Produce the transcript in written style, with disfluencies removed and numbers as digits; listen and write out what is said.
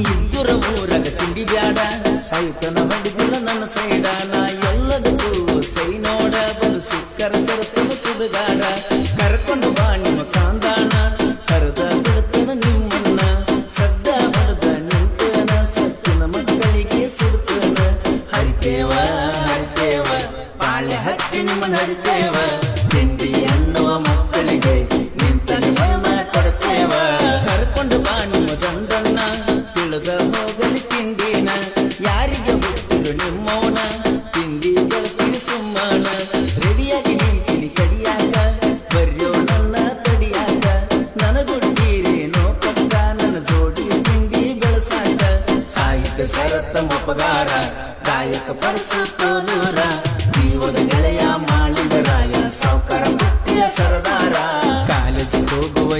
ಇದ್ದುರ ಊರಾಗ ತಿಂಡಿ ಬ್ಯಾಡ ಸೈತನ ಹೊಡಿದಿಲ್ಲ ನನ್ನ ಸೈಡ ನಾ ಎಲ್ಲದಕ್ಕೂ ಸೈ ನೋಡ ಬಂದು ಸಿಕ್ಕರ ಸರಸ್ತನ ಸುಡುಗಾಡ ಕರ್ಕೊಂಡು ಬಾ ನಿಮ್ಮ ಕಾಂದಾನ ಕರೆದ ಬಿಡುತ್ತನ ನಿಮ್ಮನ್ನ ಸದ್ದ ಹೊಡೆದ ನಿಂತನ ಸತ್ತಿನ ಮಕ್ಕಳಿಗೆ ಸುಡುತ್ತನ ಹರಿತೇವ ಹರಿತೇವ ಪಾಳೆ ಹಚ್ಚಿ ನಿಮ್ಮನ್ನ ಹರಿತೇವ ತಿಂಡಿ ಅನ್ನುವ ಮಕ್ಕಳಿಗೆ ನಿಂತ ನಿಯಮ ಕೊಡ್ತೇವ ಕರ್ಕೊಂಡು ಬಾ ನಿಮ್ಮ ದಂಡನ್ನ ತಿಳಿದ ಹೋಗಲಿ ತಿಂಡಿನ ಯಾರಿಗೆ ಹುಟ್ಟಿರು ನಿಮ್ಮವನ ತಿಂಡಿ ಬೆಳೆಸ್ತೀನಿ ಸುಮ್ಮನ ರೆಡಿಯಾಗಿ ನಿಂತೀನಿ ಕಡಿಯಾಗ ಬರ್ಯೋ ನನ್ನ ತಡಿಯಾಗ ನನಗೊಡ್ಡೀರೇನೋ ಪಕ್ಕ ನನ್ನ ಜೋಡಿ ತಿಂಡಿ ಬೆಳೆಸಾಕ ಸಾಹಿತ್ಯ ಸರತ್ತ ಮೊಪಗಾರ ಗಾಯಕ ಪರಸ ತೋಲೂರ ಜೀವದ ಗೆಳೆಯ ಮಾಳಿಂಗರಾಯ ಸಾವುಕಾರ ಪಟ್ಟಿಯ ಸರದಾರ ಕಾಲೇಜಿಗೆ ಹೋಗುವ